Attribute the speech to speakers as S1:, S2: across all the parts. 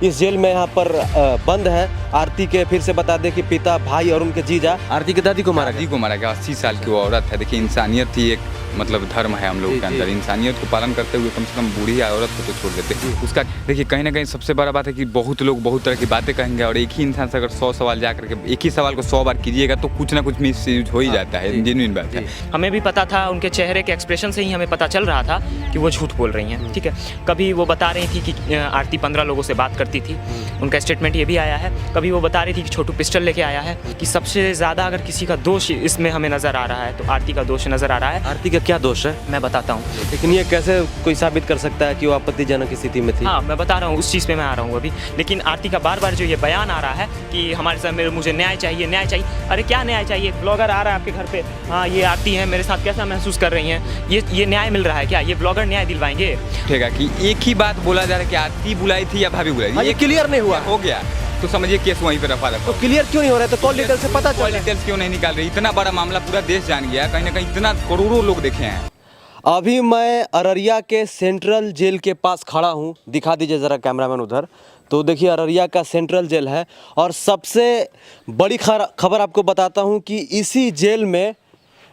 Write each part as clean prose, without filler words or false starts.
S1: इस जेल में यहाँ पर बंद है। आरती के फिर से बता दें कि पिता, भाई और उनके जीजा आरती की दादी को मारा
S2: गया। 80 साल की वो औरत है। देखिए, इंसानियत ही एक मतलब धर्म है हम लोगों के अंदर। इंसानियत को पालन करते हुए कम से कम बूढ़ी औरत को तो छोड़ देते। उसका देखिए, कहीं ना कहीं सबसे बड़ा बात है कि बहुत लोग बहुत तरह की बातें कहेंगे और एक ही इंसान से अगर 100 सवाल जा करके एक ही सवाल को 100 बार कीजिएगा तो कुछ ना कुछ मिस यूज हो ही जाता है। जेन्युइन बात है।
S3: हमें भी पता था, उनके चेहरे के एक्सप्रेशन से ही हमें पता चल रहा था कि वो झूठ बोल रही हैं। ठीक है, कभी वो बता रही थी कि आरती 15 लोगों से बात करती थी, उनका स्टेटमेंट ये भी आया है। कभी वो बता रही थी कि छोटू पिस्टल लेके आया है। कि सबसे ज़्यादा अगर किसी का दोष इसमें हमें नज़र आ रहा है तो आरती का दोष नज़र आ रहा है।
S1: आरती का क्या दोष है
S3: मैं बताता हूँ,
S1: लेकिन ये कैसे कोई साबित कर सकता है कि वो आपत्तिजनक स्थिति में थी?
S3: हाँ, मैं बता रहा हूँ, उस चीज़ पे मैं आ रहा हूँ अभी। लेकिन आरती का बार बार जो ये बयान आ रहा है कि हमारे साथ मुझे न्याय चाहिए, न्याय चाहिए। अरे क्या न्याय चाहिए? ब्लॉगर आ रहा है आपके घर पे, हाँ ये आरती है, मेरे साथ कैसा महसूस कर रही हैं? ये न्याय मिल रहा है क्या? ये ब्लॉगर न्याय दिलवाएंगे?
S2: ठीक है कि एक ही बात बोला जा रहा है कि आरती बुलाई थी या भाभी बुलाई थी,
S1: ये क्लियर नहीं हुआ।
S2: हो गया तो समझिए केस वहीं पे रफा रफा।
S1: तो क्लियर क्यों नहीं हो रहा है? तो कॉल डिटेल से पता चल,
S2: डिटेल्स क्यों नहीं निकाल रही? इतना बड़ा मामला पूरा देश जान गया, कहीं ना कहीं इतना करोड़ों लोग देखे हैं।
S1: अभी मैं अररिया के सेंट्रल जेल के पास खड़ा हूँ। दिखा दीजिए ज़रा कैमरामैन उधर। तो देखिए, अररिया का सेंट्रल जेल है और सबसे बड़ी खबर आपको बताता हूँ कि इसी जेल में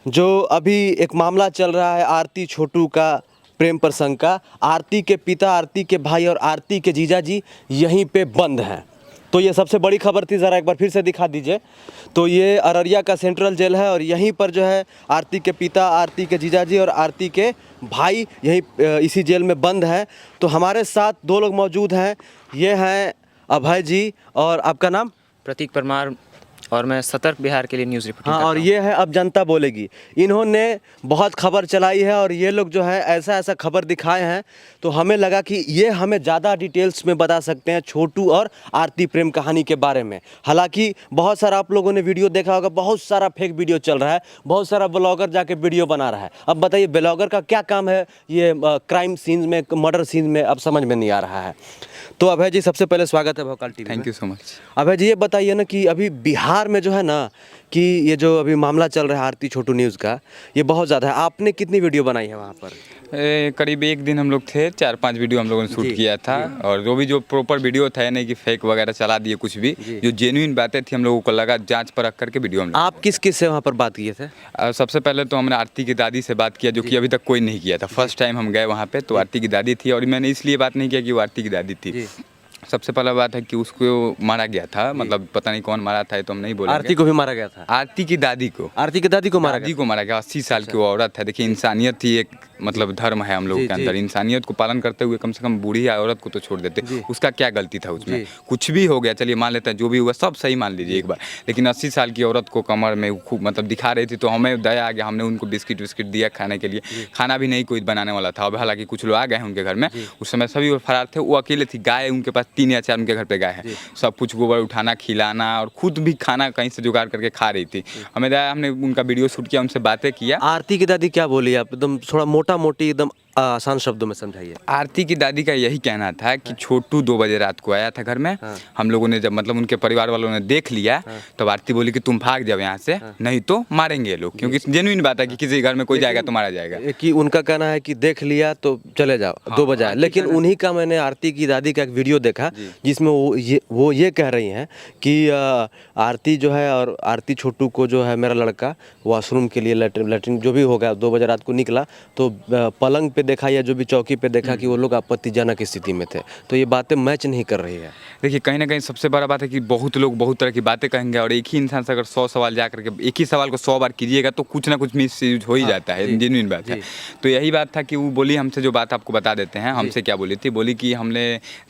S1: जो अभी एक मामला चल रहा है आरती छोटू का, प्रेम प्रसंग का, आरती के पिता, आरती के भाई और आरती के जीजा जी यहीं पे बंद हैं। तो ये सबसे बड़ी खबर थी। ज़रा एक बार फिर से दिखा दीजिए। तो ये अररिया का सेंट्रल जेल है और यहीं पर जो है आरती के पिता, आरती के जीजाजी और आरती के भाई यहीं इसी जेल में बंद हैं। तो हमारे साथ दो लोग मौजूद हैं। ये हैं अभय जी और आपका नाम?
S3: प्रतीक परमार, और मैं सतर्क बिहार के लिए न्यूज़ रिपोर्टिंग
S1: हाँ,
S3: करता
S1: और
S3: हूँ।
S1: ये है अब जनता बोलेगी। इन्होंने बहुत खबर चलाई है और ये लोग जो है ऐसा खबर दिखाए हैं तो हमें लगा कि ये हमें ज़्यादा डिटेल्स में बता सकते हैं छोटू और आरती प्रेम कहानी के बारे में। हालांकि बहुत सारा आप लोगों ने वीडियो देखा होगा, बहुत सारा फेक वीडियो चल रहा है, बहुत सारा ब्लॉगर जाके वीडियो बना रहा है। अब बताइए ब्लॉगर का क्या काम है ये क्राइम सीन में, मर्डर सीन में? अब समझ में नहीं आ रहा है। तो अभय जी, सबसे पहले स्वागत है भोकाल टीवी में।
S2: Thank you so much.
S1: Abhay ji, ये बताइए ना कि अभी बिहार में जो है ना कि ये जो अभी मामला चल रहा है आरती छोटू न्यूज़ का, ये बहुत ज़्यादा है। आपने कितनी वीडियो बनाई है वहाँ पर?
S2: करीब एक दिन हम लोग थे, 4-5 वीडियो हम लोगों ने शूट किया था। और जो भी जो प्रॉपर वीडियो था, नहीं कि फेक वगैरह चला दिए कुछ भी, जो जेन्युइन बातें थी हम लोगों को लगा जांच परख करके वीडियो हम।
S1: आप किस किस से वहाँ पर बात किए थे?
S2: सबसे पहले तो हमने आरती की दादी से बात किया, जो कि अभी तक कोई नहीं किया था। फर्स्ट टाइम हम गए वहाँ पे तो आरती की दादी थी, और मैंने इसलिए बात नहीं किया कि वो आरती की दादी थी। सबसे पहला बात है कि उसको मारा गया था, मतलब पता नहीं कौन मारा था, तो हम नहीं बोलेंगे।
S1: आरती को भी मारा गया था?
S2: आरती की दादी को,
S1: आरती की दादी को मारा
S2: गया। 80 साल की वो औरत है। देखिए, इंसानियत ही एक मतलब धर्म है हम लोगों के अंदर। इंसानियत को पालन करते हुए कम से कम बूढ़ी औरत को तो छोड़ देते। उसका क्या गलती था उसमें? कुछ भी हो गया, चलिए मान लेते हैं, जो भी हुआ सब सही मान लीजिए एक बार। लेकिन 80 साल की औरत को कमर में खूब मतलब दिखा रही थी, तो हमें दया आ गया। हमने उनको बिस्किट विस्किट दिया खाने के लिए। खाना भी नहीं कोई बनाने वाला था। अब हालांकि कुछ लोग आ गए हैं उनके घर में, उस समय सभी वो फरार थे। वो अकेले थी, गाय उनके पास 3 या 4 उनके घर पे गाय है। सब कुछ गोबर उठाना, खिलाना और खुद भी खाना कहीं से जुगाड़ करके खा रही थी। हमें दया, हमने उनका वीडियो शूट किया, उनसे बातें किया।
S1: आरती की दादी क्या बोली? आप एकदम थोड़ा मोटा मोटी एकदम आसान शब्दों में समझाइए।
S2: आरती की दादी का यही कहना था कि छोटू 2 बजे रात को आया था घर में। हम लोगों ने जब मतलब उनके परिवार वालों ने देख लिया तो आरती बोली कि तुम भाग जाओ यहाँ से, नहीं तो मारेंगे लोग। क्योंकि जेन्युइन बात है कि किसी घर में कोई जाएगा तो मारा जाएगा।
S1: कि उनका कहना है कि देख लिया तो चले जाओ, 2 बजे आए। लेकिन उन्हीं का मैंने आरती की दादी का एक वीडियो देखा जिसमें वो ये कह रही हैं कि आरती जो है और आरती छोटू को जो है मेरा लड़का वॉशरूम के लिए लेटरिन जो भी होगा 2 बजे रात को निकला तो पलंग पे देखा या जो भी चौकी पे देखा कि वो लोग आपत्तिजनक स्थिति में थे। तो ये बातें मैच नहीं कर रही है।
S2: देखिए, कहीं ना कहीं सबसे बड़ा बात है कि बहुत लोग बहुत तरह की बातें कहेंगे और एक ही इंसान से अगर 100 सवाल जा करके एक ही सवाल को 100 बार कीजिएगा तो कुछ ना कुछ मिस यूज हो ही जाता है। जेन्युइन बात है। तो यही बात था कि वो बोली हमसे, जो बात आपको बता देते हैं। हमसे क्या बोली थी? बोली कि हमने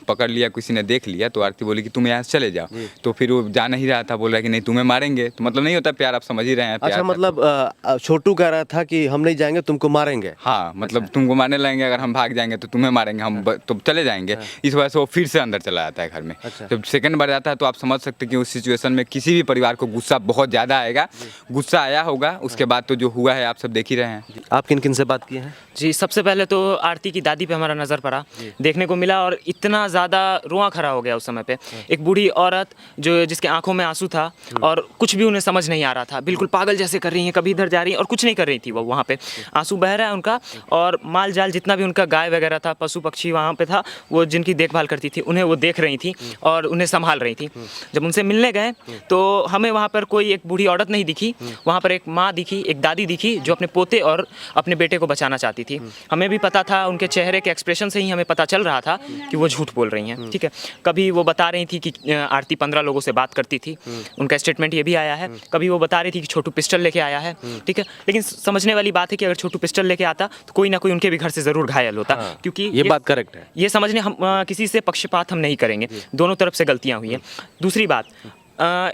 S2: पकड़ लिया, किसी ने देख लिया, तो आरती बोली कि तुम यहाँ से चले जाओ। तो फिर वो जा नहीं रहा था, बोल रहा कि नहीं तुम्हें मारेंगे। तो मतलब नहीं होता प्यार, आप समझ ही रहे हैं।
S1: अच्छा, मतलब छोटू कह रहा था कि हम नहीं जाएंगे, तुमको मारेंगे।
S2: हाँ, मतलब तुमको मारने लगेंगे, अगर हम भाग जाएंगे तो तुम्हें मारेंगे, हम तो चले जाएंगे। इस वजह से वो फिर से अंदर चला जाता है घर में। जब सेकंड बार जाता है तो आप समझ सकते हैं कि उस सिचुएशन में किसी भी परिवार को गुस्सा बहुत ज़्यादा आएगा। गुस्सा आया होगा। उसके बाद तो जो हुआ है आप सब देख ही रहे हैं।
S1: आप किन किन से बात किए हैं?
S3: जी, सबसे पहले तो आरती की दादी पे हमारा नज़र पड़ा, देखने को मिला, और इतना ज़्यादा रोआ खड़ा हो गया उस समय पे। एक बूढ़ी औरत जो जिसके आंखों में आंसू था और कुछ भी उन्हें समझ नहीं आ रहा था, बिल्कुल पागल जैसे कर रही हैं, कभी इधर जा रही हैं और कुछ नहीं कर रही थी वो वहाँ पे। आंसू बह रहा है उनका, और माल जाल जितना भी उनका गाय वगैरह था, पशु पक्षी वहाँ पे था, वो जिनकी देखभाल करती थी उन्हें वो देख रही थी। और उन्हें संभाल रही थी। जब उनसे मिलने गए तो हमें वहाँ पर कोई एक बूढ़ी औरत नहीं दिखी, वहाँ पर एक माँ दिखी, एक दादी दिखी जो अपने पोते और अपने बेटे को बचाना चाहती थी। हमें भी पता था, उनके चेहरे के एक्सप्रेशन से ही हमें पता चल रहा था कि वो झूठ बोल रही हैं, ठीक है। कभी वो बता रही थी कि आरती 15 लोगों से बात करती थी, उनका स्टेटमेंट ये भी आया है। कभी वो बता रही थी कि छोटू पिस्टल लेके आया है, ठीक है। लेकिन समझने वाली बात है कि अगर छोटू पिस्टल लेके आता तो कोई ना कोई उनके भी घर से ज़रूर घायल होता, क्योंकि
S1: ये बात करेक्ट है।
S3: ये समझने हम किसी से पक्षपात हम नहीं करेंगे, दोनों तरफ से गलतियां हुई हैं। दूसरी बात,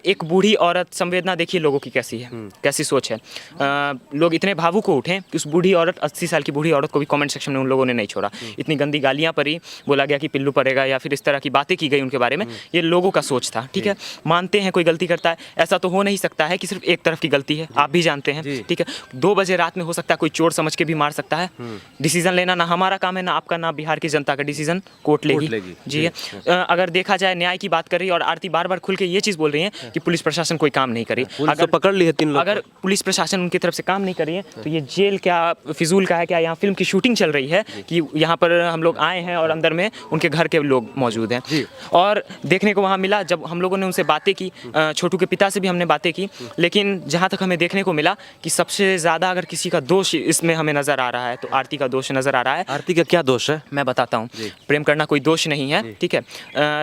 S3: एक बूढ़ी औरत, संवेदना देखिए लोगों की कैसी है, कैसी सोच है। लोग इतने भावुक हो उठे कि उस बूढ़ी औरत, 80 साल की बूढ़ी औरत को भी कमेंट सेक्शन में उन लोगों ने नहीं छोड़ा। इतनी गंदी गालियां पड़ी, बोला गया कि पिल्लू पड़ेगा या फिर इस तरह की बातें की गई उनके बारे में। ये लोगों का सोच था, ठीक है। मानते हैं कोई गलती करता है, ऐसा तो हो नहीं सकता है कि सिर्फ एक तरफ की गलती है, आप भी जानते हैं, ठीक है। 2 बजे रात में हो सकता है कोई चोर समझ के भी मार सकता है। डिसीजन लेना ना हमारा काम है, ना आपका, ना बिहार की जनता का डिसीजन कोर्ट लेगी। जी अगर देखा जाए, न्याय की बात कर रही है और आरती बार बार खुल के ये चीज़ बोल रही है कि पुलिस प्रशासन कोई काम नहीं करी।
S1: अगर पकड़ ली है 3 लोग,
S3: अगर पुलिस प्रशासन उनकी तरफ से काम नहीं कर रही है तो ये जेल क्या फिजूल का है? क्या यहाँ फिल्म की शूटिंग चल रही है कि यहाँ पर हम लोग आए हैं और अंदर में उनके घर के लोग मौजूद हैं? और देखने को वहाँ मिला, जब हम लोगों ने उनसे बातें की, छोटू के पिता से भी हमने बातें की, लेकिन जहाँ तक हमें देखने को मिला कि सबसे ज़्यादा अगर किसी का दोष इसमें हमें नज़र आ रहा है तो आरती का दोष नज़र आ रहा है।
S1: आरती का क्या दोष है?
S3: मैं बताता हूँ। प्रेम करना कोई दोष नहीं है, ठीक है।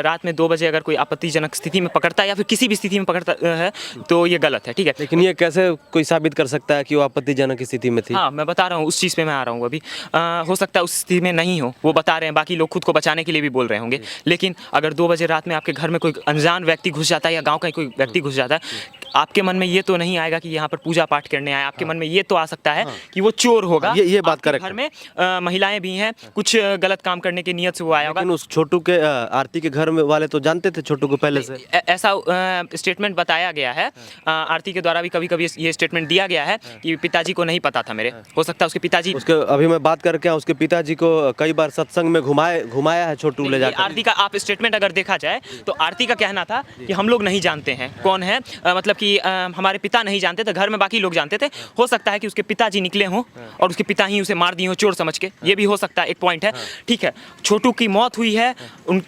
S3: रात में 2 बजे अगर कोई आपत्तिजनक स्थिति में पकड़ता है या फिर किसी भी स्थिति में पकड़ता है तो ये गलत है, ठीक है।
S1: लेकिन ये कैसे कोई साबित कर सकता है कि वो आपत्तिजनक स्थिति में थी?
S3: हाँ, मैं बता रहा हूँ, उस चीज़ पे मैं आ रहा हूँ अभी। हो सकता है उस स्थिति में नहीं हो, वो बता रहे हैं, बाकी लोग खुद को बचाने के लिए भी बोल रहे होंगे। लेकिन अगर 2 बजे रात में आपके घर में कोई अनजान व्यक्ति घुस जाता है या गाँव का कोई व्यक्ति घुस जाता है, आपके मन में ये तो नहीं आएगा कि यहाँ पर पूजा पाठ करने आए। आपके मन में ये तो आ सकता है कि वो चोर होगा।
S1: ये बात करेक्ट
S3: घर में महिलाएं भी हैं, कुछ गलत काम करने की नीयत से वो आया होगा।
S1: लेकिन उस छोटू के आरती के घर में वाले तो जानते थे छोटू को पहले से?
S3: ऐसा स्टेटमेंट बताया गया है, आरती के द्वारा भी कभी कभी ये स्टेटमेंट दिया गया है कि पिताजी को नहीं पता था मेरे। हो सकता है उसके पिताजी,
S1: उसके अभी मैं बात करके आया, उसके पिताजी को कई बार सत्संग में घुमाया है छोटू ले जाकर।
S3: आरती का आप स्टेटमेंट अगर देखा जाए तो आरती का कहना था कि हम लोग नहीं जानते हैं कौन है, मतलब कि हमारे पिता नहीं जानते थे, घर में बाकी लोग जानते थे। हो सकता है कि उसके पिताजी निकले हों और उसके पिता ही उसे मार दिए हों चोर समझ के, ये भी हो सकता है, एक पॉइंट है, ठीक है। छोटू की मौत हुई है,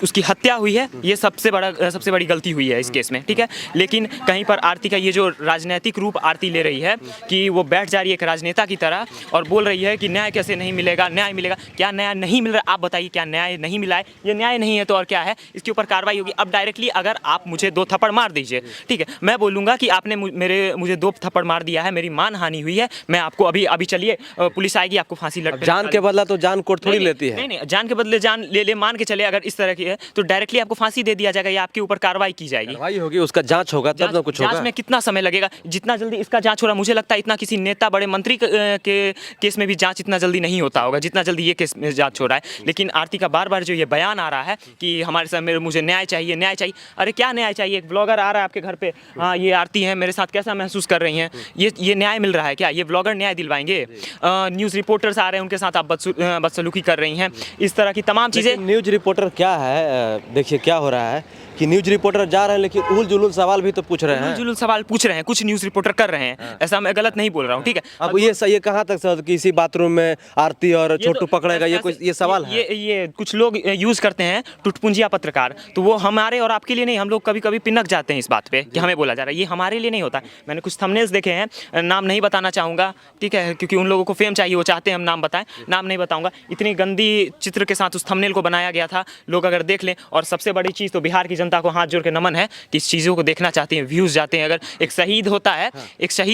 S3: उसकी हत्या हुई है, ये सबसे बड़ी गलती हुई है इस केस में, ठीक है। लेकिन कहीं पर आरती का ये जो राजनीतिक रूप आरती ले रही है कि वो बैठ जा रही है एक राजनेता की तरह और बोल रही है कि न्याय कैसे नहीं मिलेगा, न्याय मिलेगा। क्या न्याय नहीं मिल रहा? आप बताइए, क्या न्याय नहीं मिला है? ये न्याय नहीं है तो और क्या है? इसके ऊपर कार्रवाई होगी। अब डायरेक्टली अगर आप मुझे 2 थप्पड़ मार दीजिए, ठीक है, मैं बोलूँगा कि आपने मुझे 2 थप्पड़ मार दिया है, मेरी मान हानि हुई है, मैं आपको अभी चलिए, पुलिस आएगी, आपको फांसी
S1: जान के बदला तो जान कोर्ट थोड़ी लेती है।
S3: नहीं, जान के बदले जान ले मान के चले, अगर इस तरह की है तो डायरेक्टली आपको फांसी दे दिया जाएगा या आपके ऊपर कार्रवाई की जाएगी।
S1: कार्रवाई होगी, उसका जांच होगा, तब ना कुछ होगा।
S3: जांच में कितना समय लगेगा? जितना जल्दी इसका जांच हो रहा, मुझे लगता है इतना किसी नेता, बड़े मंत्री के केस में भी जांच इतना जल्दी नहीं होता होगा जितना जल्दी ये केस में जांच हो रहा है। लेकिन आरती का बार बार जो ये बयान आ रहा है कि हमारे साथ मुझे न्याय चाहिए, न्याय चाहिए। अरे क्या न्याय चाहिए? एक ब्लॉगर आ रहा है आपके घर पे, हाँ ये आरती है, मेरे साथ कैसा महसूस कर रही हैं, ये न्याय मिल रहा है क्या? ये ब्लॉगर न्याय दिलवाएंगे? न्यूज़ रिपोर्टर्स आ रहे हैं, उनके साथ आप बदसलूकी कर रही हैं, इस तरह की तमाम चीज़ें।
S1: न्यूज़ रिपोर्टर क्या है, देखिए क्या हो रहा है कि न्यूज़ रिपोर्टर जा रहे हैं लेकिन उल जुलूल सवाल भी तो पूछ रहे हैं।
S3: जुलूल सवाल पूछ रहे हैं, कुछ न्यूज़ रिपोर्टर कर रहे हैं, ऐसा मैं गलत नहीं बोल रहा हूँ, ठीक है।
S1: अब ये कहाँ तक सर कि इसी बाथरूम में आरती और छोटू पकड़ेगा, ये सवाल है।
S3: ये कुछ लोग यूज़ करते हैं, टुटपुंजिया पत्रकार, तो वो हमारे और आपके लिए नहीं, हम लोग कभी कभी पिनक जाते हैं इस बात पे कि हमें बोला जा रहा है, ये हमारे लिए नहीं होता। मैंने कुछ थंबनेल्स देखे हैं, नाम नहीं बताना चाहूँगा, ठीक है, क्योंकि उन लोगों को फेम चाहिए, वो चाहते हैं हम नाम बताएं, नाम नहीं बताऊँगा। इतनी गंदी चित्र के साथ उस थंबनेल को बनाया गया था, लोग अगर देख लें। और सबसे बड़ी चीज़ तो बिहार की जनता को हाथ जोड़ के नमन है कि इस चीज़ों को देखना चाहते हैं, व्यूज़ जाते हैं। अगर एक शहीद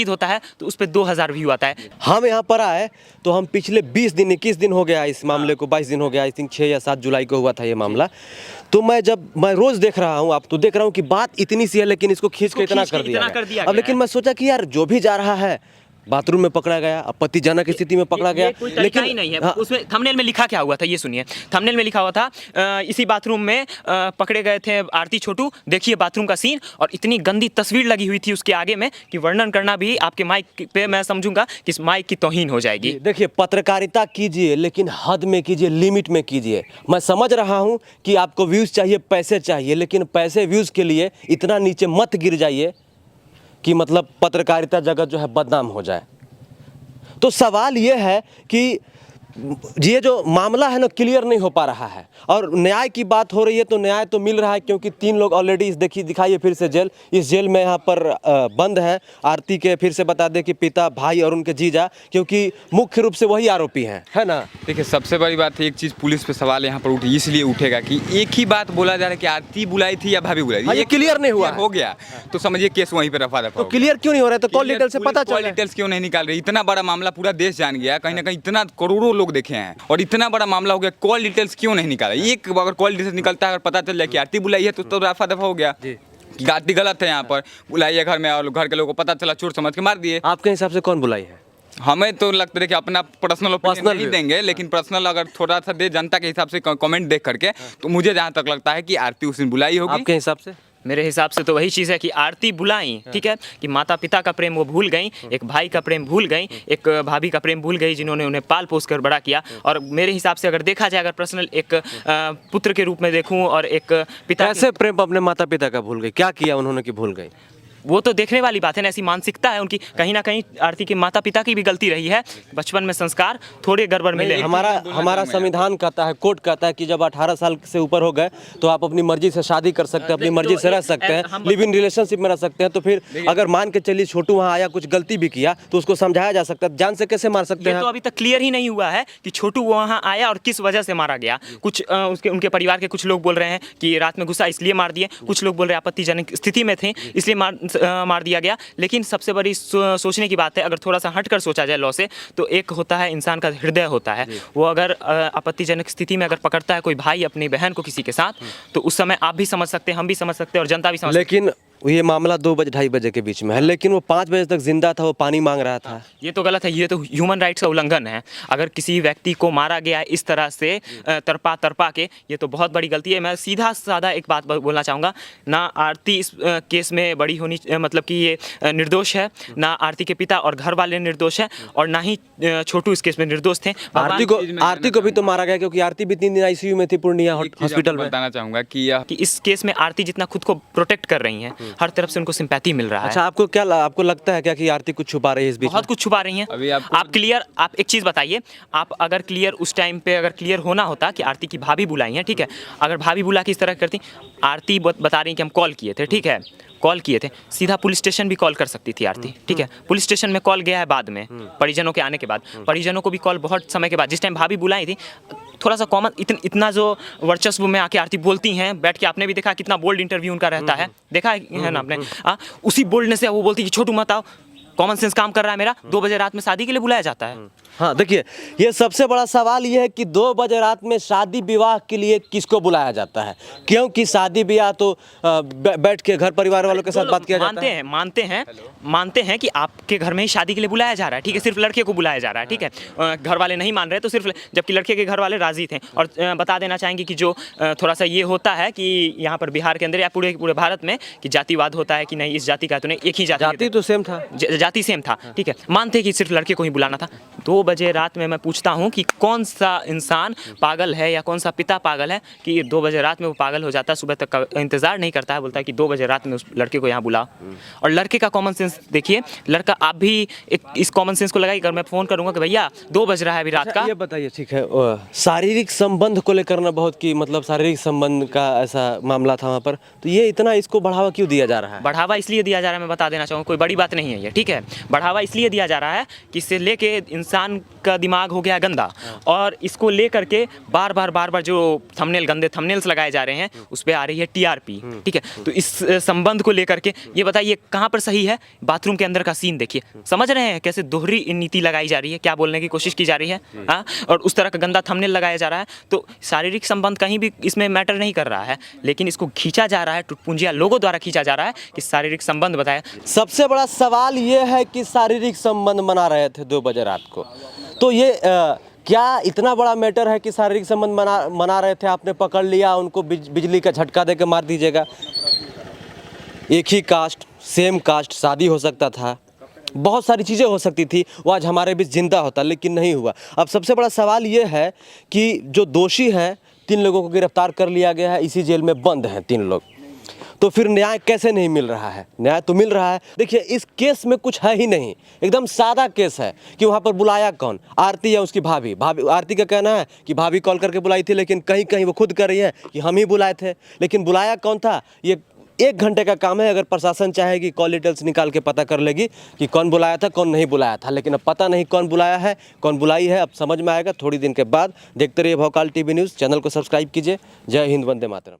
S3: होता है तो उस पर 2000 व्यू आता है।
S1: हम यहाँ पर आए तो हम पिछले 21 दिन हो गया इस मामले को, 22 दिन हो गया, आई थिंक 6 या 7 जुलाई को हुआ था ये मामला। तो मैं रोज देख रहा हूँ, आप तो देख रहा हूँ कि बात इतनी सी है लेकिन इसको खींच के इतना कर दिया। अब लेकिन मैं सोचा कि यार जो भी जा रहा है, बाथरूम में पकड़ा गया, आपत्तिजनक स्थिति में पकड़ा गया,
S3: लेकिन ही नहीं है। हाँ। उसमें थंबनेल में लिखा क्या हुआ था ये सुनिए। थंबनेल में लिखा हुआ था इसी बाथरूम में पकड़े गए थे आरती छोटू, देखिए बाथरूम का सीन, और इतनी गंदी तस्वीर लगी हुई थी उसके आगे में कि वर्णन करना भी आपके माइक पे मैं समझूंगा कि इस माइक की तौहीन हो जाएगी।
S1: देखिए, पत्रकारिता कीजिए लेकिन हद में कीजिए, लिमिट में कीजिए। मैं समझ रहा हूँ कि आपको व्यूज़ चाहिए, पैसे चाहिए, लेकिन पैसे व्यूज़ के लिए इतना नीचे मत गिर जाइए कि मतलब पत्रकारिता जगत जो है बदनाम हो जाए। तो सवाल ये है कि ये जो मामला है ना क्लियर नहीं हो पा रहा है, और न्याय की बात हो रही है तो न्याय तो मिल रहा है, क्योंकि 3 लोग ऑलरेडी दिखाइए फिर से जेल, इस जेल में यहाँ पर बंद है। आरती के फिर से बता दें कि पिता, भाई और उनके जीजा, क्योंकि मुख्य रूप से वही आरोपी हैं, है ना।
S2: देखिए सबसे बड़ी बात है, एक चीज़ पुलिस पे सवाल यहाँ पर इसलिए उठेगा कि एक ही बात बोला जा रहा है कि आरती बुलाई थी या भाभी बुलाई थी,
S1: ये क्लियर नहीं हुआ
S2: हो गया तो समझिए केस वहीं पे रफा दफा
S1: तो क्लियर क्यों नहीं हो रहा है? तो कॉल डिटेल से पता चल रहा है।
S2: डिटेल्स क्यों नहीं निकाल रही? इतना बड़ा मामला पूरा देश जान गया, कहीं ना कहीं इतना करोड़ों लोग देखे हैं और इतना बड़ा मामला हो गया, कॉल डिटेल्स क्यों नहीं निकाला? एक अगर कॉल डिटेल्स निकलता है, अगर पता चल जाए कि आरती बुलाई है तो रफा दफा हो गया कि आरती गलत है, यहाँ पर बुलाई है घर में और घर के लोगों को पता चला, चोर समझ के मार दिए।
S1: आपके हिसाब से कौन बुलाई है?
S2: हमें तो लगता है कि अपना पर्सनल ओपिनियन नहीं देंगे, लेकिन पर्सनल अगर थोड़ा सा दे जनता के हिसाब से कमेंट देख करके, तो मुझे जहाँ तक लगता है कि आरती उस दिन बुलाई होगी।
S1: आपके हिसाब से?
S3: मेरे हिसाब से तो वही चीज़ है कि आरती बुलाई, ठीक है, कि माता पिता का प्रेम वो भूल गई, एक भाई का प्रेम भूल गई, एक भाभी का प्रेम भूल गई, जिन्होंने उन्हें पाल पोस कर बड़ा किया। और मेरे हिसाब से अगर देखा जाए, अगर पर्सनल एक पुत्र के रूप में देखूं और एक पिता,
S1: कैसे प्रेम अपने माता पिता का भूल गई? क्या किया उन्होंने कि भूल गई?
S3: वो तो देखने वाली बात है ना, ऐसी मानसिकता है उनकी। कहीं ना कहीं आरती के माता पिता की भी गलती रही है, बचपन में संस्कार थोड़े गड़बड़ मिले।
S1: हमारा संविधान कहता है, कोर्ट कहता है कि जब 18 साल से ऊपर हो गए तो आप अपनी मर्जी से शादी कर सकते हैं, अपनी मर्जी से रह सकते हैं, लिव इन रिलेशनशिप में रह सकते हैं। तो फिर अगर मान के चलिए छोटू वहाँ आया, कुछ गलती भी किया, तो उसको समझाया जा सकता है। जान से कैसे मार सकते हैं?
S3: तो अभी तक क्लियर ही नहीं हुआ है कि छोटू वहाँ आया और किस वजह से मारा गया। कुछ उनके परिवार के कुछ लोग बोल रहे हैं कि रात में गुस्सा इसलिए मार दिए, कुछ लोग बोल रहे हैं आपत्तिजनक स्थिति में थे इसलिए मार दिया गया। लेकिन सबसे बड़ी सोचने की बात है, अगर थोड़ा सा हटकर सोचा जाए लॉ से, तो एक होता है इंसान का हृदय होता है, वो अगर आपत्तिजनक स्थिति में अगर पकड़ता है कोई भाई अपनी बहन को किसी के साथ, तो उस समय आप भी समझ सकते हैं, हम भी समझ सकते हैं और जनता भी समझ सकते हैं।
S1: लेकिन ये मामला 2 बजे 2:30 बजे के बीच में है, लेकिन वो 5 बजे तक जिंदा था, वो पानी मांग रहा था।
S3: ये तो गलत है, ये तो ह्यूमन राइट्स का उल्लंघन है। अगर किसी व्यक्ति को मारा गया इस तरह से तरपा के, ये तो बहुत बड़ी गलती है। मैं सीधा साधा एक बात बोलना चाहूँगा, ना आरती इस केस में बड़ी होनी, मतलब कि ये निर्दोष है, ना आरती के पिता और घर वाले निर्दोष है, और ना ही छोटू इस केस में निर्दोष थे।
S1: आरती को भी तो मारा गया, क्योंकि आरती भी 3 दिन आईसीयू में थी पूर्णिया हॉस्पिटल में।
S2: बताना चाहूँगा कि
S3: इस केस में आरती जितना खुद को प्रोटेक्ट कर रही हैं, हर तरफ से उनको सिंपैथी मिल रहा है।
S1: अच्छा, आपको लगता है क्या कि आरती कुछ छुपा रही है इस बीच?
S3: बहुत कुछ छुपा रही हैं।
S2: अभी
S3: आप एक चीज़ बताइए, आप अगर क्लियर उस टाइम पे अगर क्लियर होना होता कि आरती की भाभी बुलाई है, ठीक है, अगर भाभी बुला के इस तरह करती, आरती बता रही कि हम कॉल किए थे, ठीक है, कॉल किए थे, सीधा पुलिस स्टेशन भी कॉल कर सकती थी आरती, ठीक है। पुलिस स्टेशन में कॉल गया है बाद में, परिजनों के आने के बाद, परिजनों को भी कॉल बहुत समय के बाद, जिस टाइम भाभी बुलाई थी, थोड़ा सा कॉमन इतना जो वर्चस्व में आके आरती बोलती हैं, बैठ के आपने भी देखा कितना बोल्ड इंटरव्यू उनका रहता है, देखा है ना आपने। उसी बोल्डनेस से वो बोलती कि छोटू मत आओ, कॉमन सेंस काम कर रहा है मेरा, 2 बजे रात में शादी के लिए बुलाया जाता है।
S1: हाँ, देखिए, ये सबसे बड़ा सवाल ये है कि 2 बजे रात में शादी विवाह के लिए किसको बुलाया जाता है? क्योंकि शादी विवाह तो बैठ के घर परिवार वालों के साथ बात किया जाता है।
S3: मानते हैं कि आपके घर में ही शादी के लिए बुलाया जा रहा है, ठीक है, सिर्फ लड़के को बुलाया जा रहा है, ठीक है, घर वाले नहीं मान रहे, तो सिर्फ, जबकि लड़के के घर वाले राजी थे। और बता देना चाहेंगे कि जो थोड़ा सा ये होता है कि यहाँ पर बिहार के अंदर या पूरे भारत में कि जातिवाद होता है कि नहीं इस जाति का तो नहीं, एक ही जाति
S1: तो सेम था,
S3: जाति सेम था, ठीक है, मानते कि सिर्फ लड़के को ही बुलाना था। 2 बजे रात में मैं पूछता हूँ कि कौन सा इंसान पागल है या कौन सा पिता पागल है कि 2 बजे रात में वो पागल हो जाता है, सुबह तक का इंतजार नहीं करता है, बोलता है कि 2 बजे रात में उस लड़के को यहाँ बुला। और लड़के का कॉमन सेंस देखिए, लड़का, आप भी इस कॉमन सेंस को लगाइए, अगर मैं फ़ोन करूँगा कि भैया 2 बज रहा है अभी रात का।
S1: ये बताइए, ठीक है, शारीरिक संबंध को लेकर ना बहुत की, मतलब शारीरिक संबंध का ऐसा मामला था वहाँ पर, तो ये इतना इसको बढ़ावा क्यों दिया जा रहा है?
S3: बढ़ावा इसलिए दिया जा रहा है, मैं बता देना चाहूँगा, कोई बड़ी बात नहीं है ये, ठीक है। बढ़ावा इसलिए दिया जा रहा है कि इससे लेके इंसान का दिमाग हो गया गंदा, और इसको लेकर के बार बार जो गंदे थंबनेल्स लगाए जा रहे हैं, उस पर आ रही है टीआरपी, ठीक है। तो इस संबंध को लेकर के ये बताइए कहाँ पर सही है? बाथरूम के अंदर का सीन देखिए, समझ रहे हैं कैसे दोहरी नीति लगाई जा रही है, क्या बोलने की कोशिश की जा रही है, हाँ, और उस तरह का गंदा थंबनेल लगाया जा रहा है। तो शारीरिक संबंध कहीं भी इसमें मैटर नहीं कर रहा है, लेकिन इसको खींचा जा रहा है, टुटपुंजिया लोगों द्वारा खींचा जा रहा है कि शारीरिक संबंध बताया।
S1: सबसे बड़ा सवाल ये है कि शारीरिक संबंध मना रहे थे 2 बजे रात को, तो ये क्या इतना बड़ा मैटर है कि शारीरिक संबंध मना रहे थे, आपने पकड़ लिया उनको, बिजली का झटका दे के मार दीजिएगा? एक ही कास्ट, सेम कास्ट, शादी हो सकता था, बहुत सारी चीज़ें हो सकती थी, वो आज हमारे बीच जिंदा होता, लेकिन नहीं हुआ। अब सबसे बड़ा सवाल ये है कि जो दोषी हैं, 3 लोगों को गिरफ्तार कर लिया गया है, इसी जेल में बंद हैं 3 लोग। तो फिर न्याय कैसे नहीं मिल रहा है? न्याय तो मिल रहा है। देखिए इस केस में कुछ है ही नहीं, एकदम सादा केस है कि वहाँ पर बुलाया कौन, आरती या उसकी भाभी। आरती का कहना है कि भाभी कॉल करके बुलाई थी, लेकिन कहीं कहीं वो खुद कर रही है कि हम ही बुलाए थे। लेकिन बुलाया कौन था, ये 1 घंटे का काम है। अगर प्रशासन चाहेगी कॉल डिटेल्स निकाल के पता कर लेगी कि कौन बुलाया था कौन नहीं बुलाया था। लेकिन अब पता नहीं कौन बुलाया है कौन बुलाई है, अब समझ में आएगा थोड़ी दिन के बाद। देखते रहिए भौकाल टीवी न्यूज़, चैनल को सब्सक्राइब कीजिए। जय हिंद, वंदे मातरम।